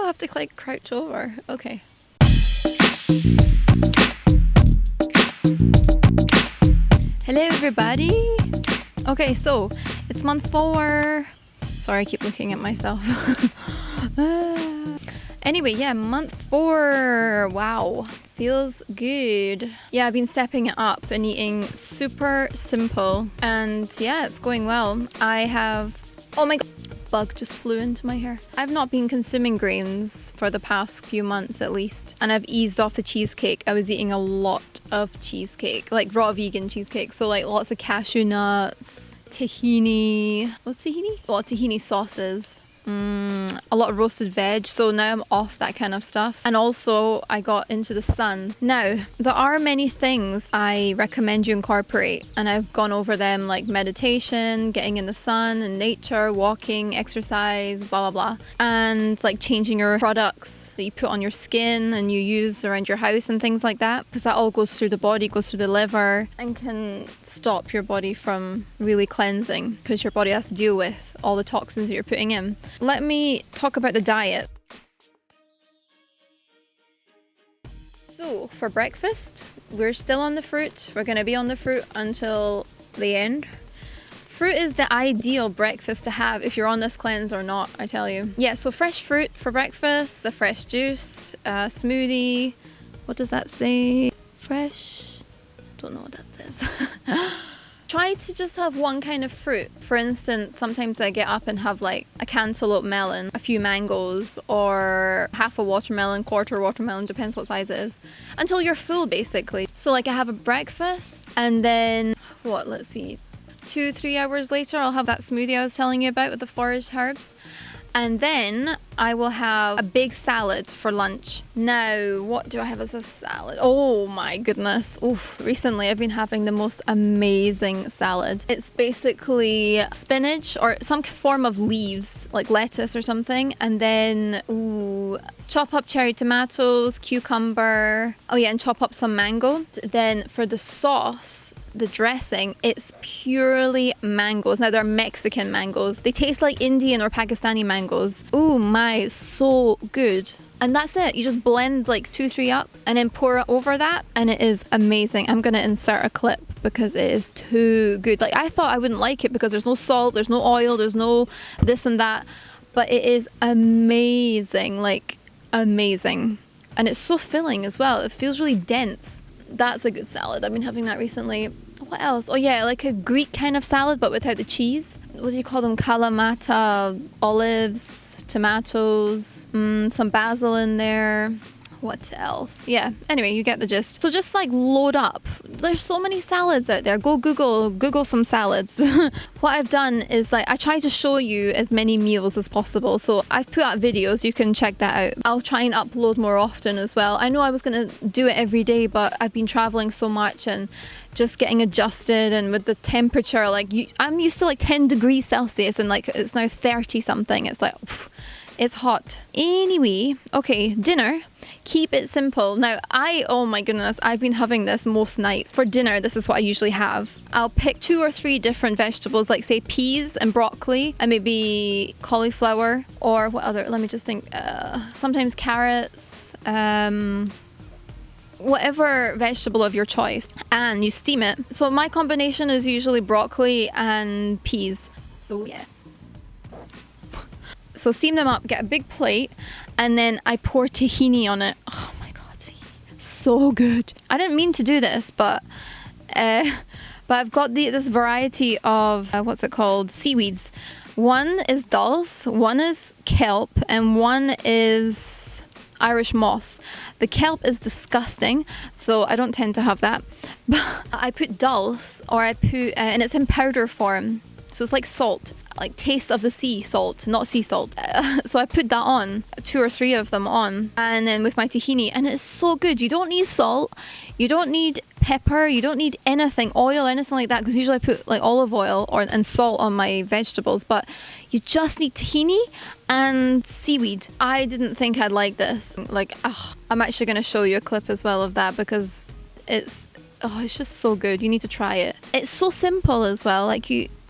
I have to like crouch over. Okay. Hello everybody. Okay, so it's month 4. Sorry, I keep looking at myself. Anyway, yeah, month 4. Wow, feels good. Yeah, I've been stepping it up and eating super simple, and yeah, it's going well. I have, oh my god, bug just flew into my hair. I've not been consuming grains for the past few months at least, and I've eased off the cheesecake. I was eating a lot of cheesecake, like raw vegan cheesecake, so like lots of cashew nuts, tahini. What's tahini? Well, tahini sauces. A lot of roasted veg, so now I'm off that kind of stuff. And also I got into the sun. Now, there are many things I recommend you incorporate, and I've gone over them, like meditation, getting in the sun and nature, walking, exercise, blah blah blah, and like changing your products that you put on your skin and you use around your house and things like that, because that all goes through the body, goes through the liver, and can stop your body from really cleansing, because your body has to deal with all the toxins that you're putting in. Let me talk about the diet. So for breakfast, we're still on the fruit. We're going to be on the fruit until the end. Fruit is the ideal breakfast to have if you're on this cleanse or not, I tell you. Yeah, so fresh fruit for breakfast, a fresh juice, a smoothie. What does that say? Fresh? Don't know what that says. Try to just have one kind of fruit. For instance, sometimes I get up and have like a cantaloupe melon, a few mangoes, or half a watermelon, quarter watermelon, depends what size it is, until you're full basically. So like I have a breakfast, and then what, let's see, 2-3 hours later I'll have that smoothie I was telling you about with the foraged herbs. And then I will have a big salad for lunch. Now, what do I have as a salad? Oh my goodness. Oof. Recently I've been having the most amazing salad. It's basically spinach or some form of leaves, like lettuce or something. And then, chop up cherry tomatoes, cucumber. Oh yeah, and chop up some mango. Then for the sauce, the dressing, it's purely mangoes. Now they're Mexican mangoes. They taste like Indian or Pakistani mangoes. Oh my, so good. And that's it. You just blend like 2-3 up and then pour it over that, and it is amazing. I'm gonna insert a clip because it is too good. Like I thought I wouldn't like it because there's no salt, there's no oil, there's no this and that, but it is amazing, like amazing. And it's so filling as well. It feels really dense. That's a good salad. I've been having that recently. What else? Oh yeah, like a Greek kind of salad, but without the cheese. What do you call them? Kalamata, olives, tomatoes, some basil in there. What else? Yeah, anyway, you get the gist. So just like load up. There's so many salads out there. Go Google some salads. What I've done is like I try to show you as many meals as possible. So I've put out videos, you can check that out. I'll try and upload more often as well. I know I was going to do it every day, but I've been traveling so much and just getting adjusted, and with the temperature, like I'm used to like 10 degrees Celsius and like it's now 30 something. It's like, it's hot. Anyway, okay, dinner. Keep it simple. Now, oh my goodness, I've been having this most nights. For dinner, this is what I usually have. I'll pick 2 or 3 different vegetables, like say peas and broccoli, and maybe cauliflower, or what other, let me just think, sometimes carrots, whatever vegetable of your choice, and you steam it. So my combination is usually broccoli and peas. So yeah. So steam them up, get a big plate, and then I pour tahini on it. Oh my god, so good. I didn't mean to do this, but I've got this variety of, what's it called? Seaweeds. One is dulse, one is kelp, and one is Irish moss. The kelp is disgusting, so I don't tend to have that. But I put dulse, or I put, and it's in powder form. So it's like salt, like taste of the sea salt, not sea salt. So I put that on, 2 or 3 of them on, and then with my tahini, and it's so good. You don't need salt, you don't need pepper, you don't need anything, oil, anything like that, because usually I put like olive oil and salt on my vegetables, but you just need tahini and seaweed. I didn't think I'd like this. Like, I'm actually going to show you a clip as well of that, because it's just so good. You need to try it. It's so simple as well. Like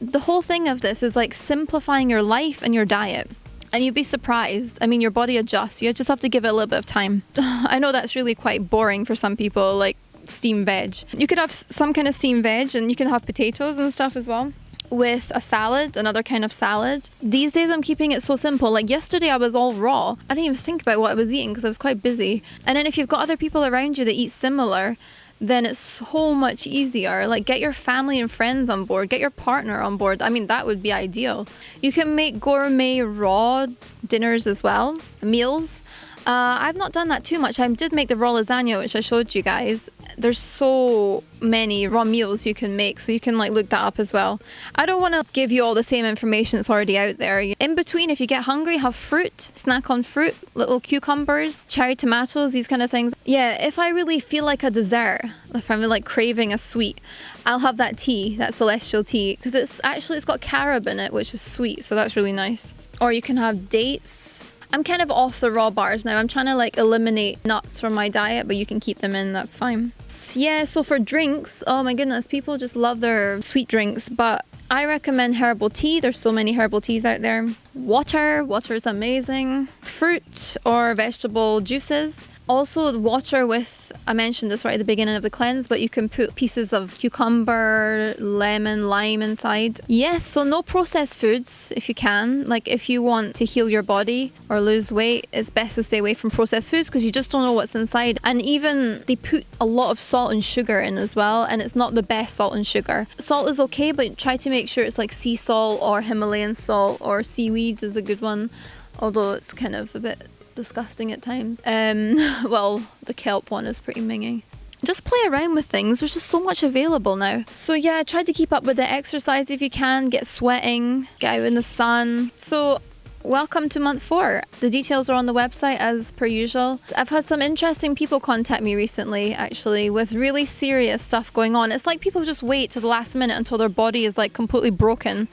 the whole thing of this is like simplifying your life and your diet. and you'd be surprised. I mean, your body adjusts. You just have to give it a little bit of time. I know that's really quite boring for some people, like steamed veg. You could have some kind of steamed veg, and you can have potatoes and stuff as well with a salad, another kind of salad. These days I'm keeping it so simple. Like yesterday I was all raw. I didn't even think about what I was eating because I was quite busy. And then if you've got other people around you that eat similar, then it's so much easier. Like, get your family and friends on board, get your partner on board. I mean, that would be ideal. You can make gourmet raw dinners as well, meals. I've not done that too much. I did make the raw lasagna, which I showed you guys. There's so many raw meals you can make, so you can like look that up as well. I don't want to give you all the same information that's already out there. In between, if you get hungry, have fruit, snack on fruit, little cucumbers, cherry tomatoes, these kind of things. Yeah, if I really feel like a dessert, if I'm like craving a sweet, I'll have that tea, that celestial tea, because it's got carob in it, which is sweet, so that's really nice. Or you can have dates. I'm kind of off the raw bars now. I'm trying to like eliminate nuts from my diet, but you can keep them in, that's fine. Yeah, so for drinks, oh my goodness, people just love their sweet drinks, but I recommend herbal tea. There's so many herbal teas out there. Water is amazing. Fruit or vegetable juices. Also water with, I mentioned this right at the beginning of the cleanse, but you can put pieces of cucumber, lemon, lime inside. Yes, so no processed foods if you can. Like if you want to heal your body or lose weight, it's best to stay away from processed foods because you just don't know what's inside. And even they put a lot of salt and sugar in as well, and it's not the best salt and sugar. Salt is okay, but try to make sure it's like sea salt or Himalayan salt, or seaweed is a good one, although it's kind of a bit disgusting at times. Well, the kelp one is pretty minging. Just play around with things. There's just so much available now. So yeah, try to keep up with the exercise if you can. Get sweating, get out in the sun. So welcome to month 4. The details are on the website as per usual. I've had some interesting people contact me recently, actually, with really serious stuff going on. It's like people just wait to the last minute until their body is like completely broken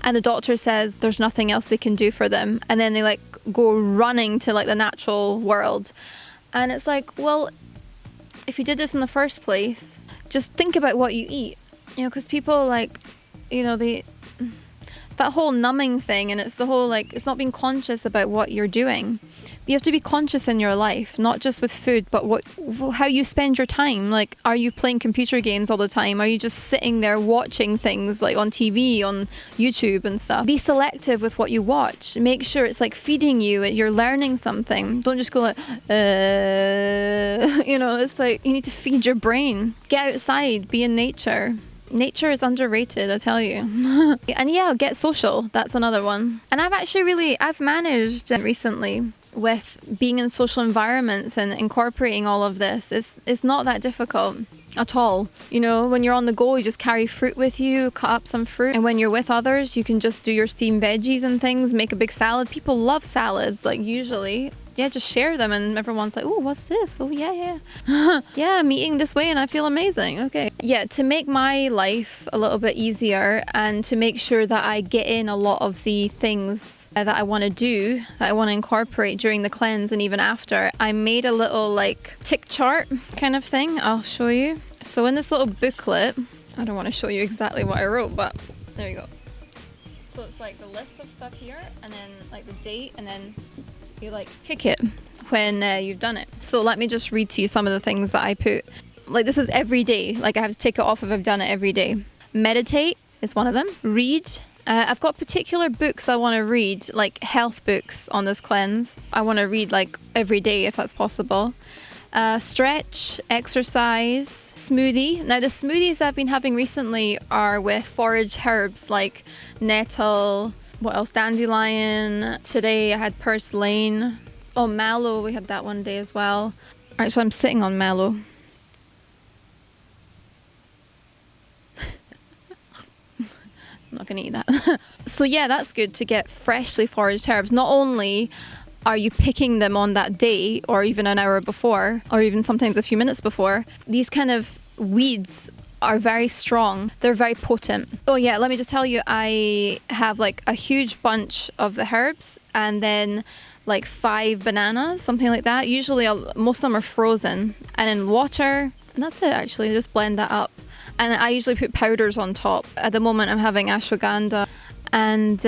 and the doctor says there's nothing else they can do for them, and then they like go running to like the natural world. And it's like, well, if you did this in the first place, just think about what you eat, you know, because people like, you know, that whole numbing thing, and it's the whole like, it's not being conscious about what you're doing. You have to be conscious in your life, not just with food, but how you spend your time. Like, are you playing computer games all the time? Are you just sitting there watching things like on TV, on YouTube and stuff? Be selective with what you watch. Make sure it's like feeding you, you're learning something. Don't just go like, you know, it's like you need to feed your brain. Get outside, be in nature. Nature is underrated, I tell you. And yeah, get social. That's another one. And I've managed recently with being in social environments and incorporating all of this. It's not that difficult at all. You know, when you're on the go, you just carry fruit with you, cut up some fruit. And when you're with others, you can just do your steamed veggies and things, make a big salad. People love salads, like usually. Yeah, just share them and everyone's like, oh, what's this? Oh, yeah. Yeah, I'm eating this way and I feel amazing. Okay. Yeah, to make my life a little bit easier and to make sure that I get in a lot of the things that I want to do, that I want to incorporate during the cleanse and even after, I made a little like tick chart kind of thing. I'll show you. So in this little booklet, I don't want to show you exactly what I wrote, but there you go. So it's like the list of stuff here and then like the date, and then you like tick it when you've done it. So let me just read to you some of the things that I put. Like this is every day. Like I have to tick it off if I've done it every day. Meditate is one of them. Read. I've got particular books I want to read, like health books on this cleanse. I want to read like every day if that's possible. Stretch, exercise, smoothie. Now the smoothies I've been having recently are with forage herbs like nettle, what else? Dandelion. Today I had purslane. Oh, mallow. We had that one day as well. Alright, so I'm sitting on mallow. I'm not going to eat that. So yeah, that's good to get freshly foraged herbs. Not only are you picking them on that day or even an hour before or even sometimes a few minutes before, these kind of weeds are very strong. They're very potent. Oh yeah, let me just tell you, I have like a huge bunch of the herbs and then like 5 bananas, something like that. Usually most of them are frozen, and then water, and that's it actually. Just blend that up. And I usually put powders on top. At the moment I'm having ashwagandha and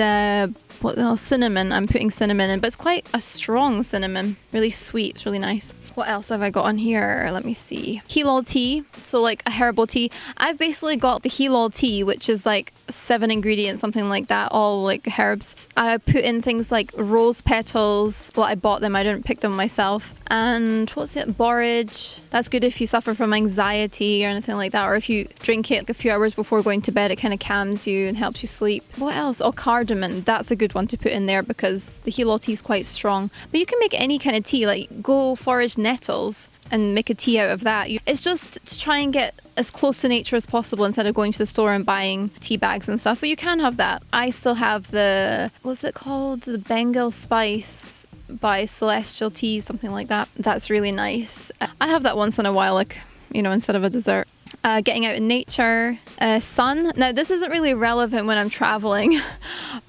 what else? Cinnamon. I'm putting cinnamon in, but it's quite a strong cinnamon. Really sweet. It's really nice. What else have I got on here? Let me see. Herbal tea. So like a herbal tea. I've basically got the herbal tea, which is like 7 ingredients, something like that, all like herbs. I put in things like rose petals. Well, I bought them. I didn't pick them myself. And what's it? Borage. That's good if you suffer from anxiety or anything like that. Or if you drink it a few hours before going to bed, it kind of calms you and helps you sleep. What else? Oh, cardamom. That's a good one to put in there because the herbal tea is quite strong. But you can make any kind of tea. Like go forage nettles and make a tea out of that. It's just to try and get as close to nature as possible instead of going to the store and buying tea bags and stuff. But you can have that. I still have the, what's it called? The Bengal Spice by Celestial Teas, something like that. That's really nice. I have that once in a while, like, you know, instead of a dessert. Getting out in nature, sun. Now, this isn't really relevant when I'm traveling,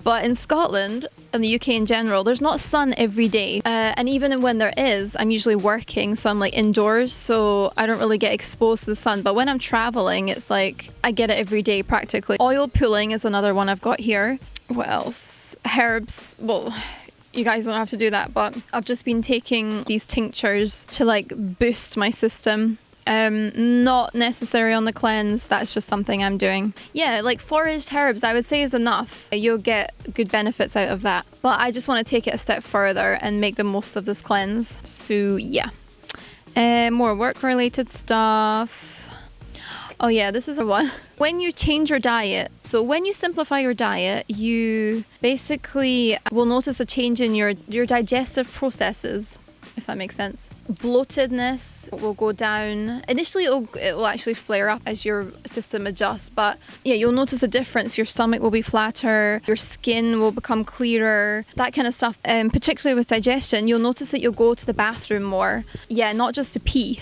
but in Scotland and the UK in general, there's not sun every day. And even when there is, I'm usually working, so I'm like indoors, so I don't really get exposed to the sun. But when I'm traveling, it's like I get it every day practically. Oil pulling is another one I've got here. What else? Herbs. Well, you guys don't have to do that, but I've just been taking these tinctures to like boost my system. Not necessary on the cleanse, that's just something I'm doing. Yeah, like foraged herbs I would say is enough. You'll get good benefits out of that, but I just want to take it a step further and make the most of this cleanse. So yeah, more work related stuff. Oh yeah, this is a one. When you change your diet, so when you simplify your diet, you basically will notice a change in your digestive processes, if that makes sense. Bloatedness will go down. Initially, it will actually flare up as your system adjusts, but yeah, you'll notice a difference. Your stomach will be flatter, your skin will become clearer, that kind of stuff. Particularly with digestion, you'll notice that you'll go to the bathroom more. Yeah, not just to pee.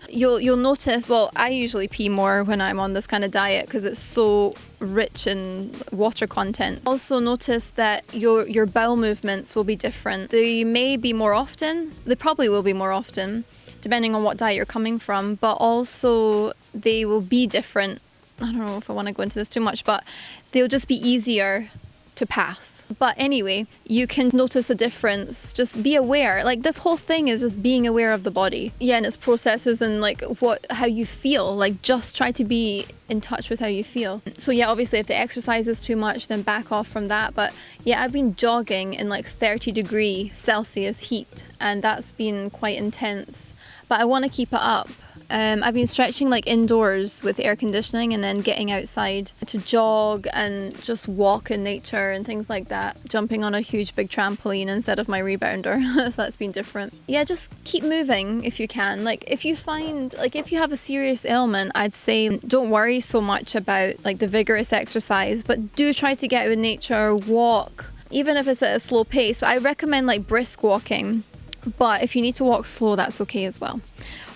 You'll notice, well, I usually pee more when I'm on this kind of diet because it's so rich in water content. Also notice that your bowel movements will be different. They may be more often. They probably will be more often, depending on what diet you're coming from, but also they will be different. I don't know if I want to go into this too much, but they'll just be easier to pass. But anyway, you can notice a difference. Just be aware. Like this whole thing is just being aware of the body. Yeah, and its processes and like how you feel. Like just try to be in touch with how you feel. So yeah, obviously if the exercise is too much, then back off from that. But yeah, I've been jogging in like 30°C heat, and that's been quite intense. But I want to keep it up. I've been stretching like indoors with air conditioning and then getting outside to jog and just walk in nature and things like that. Jumping on a huge big trampoline instead of my rebounder. So that's been different. Yeah, just keep moving if you can. Like if you find, like if you have a serious ailment, I'd say don't worry so much about like the vigorous exercise, but do try to get out in nature, walk, even if it's at a slow pace. I recommend like brisk walking, but if you need to walk slow, that's okay as well.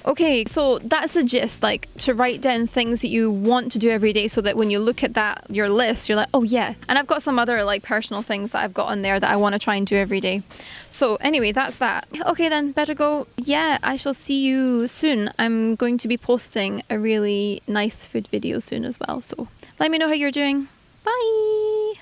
Okay, so that's the gist, like to write down things that you want to do every day so that when you look at that, your list, you're like, oh yeah. And I've got some other like personal things that I've got on there that I want to try and do every day. So anyway, that's that. Okay then, better go. Yeah, I shall see you soon. I'm going to be posting a really nice food video soon as well. So let me know how you're doing. Bye.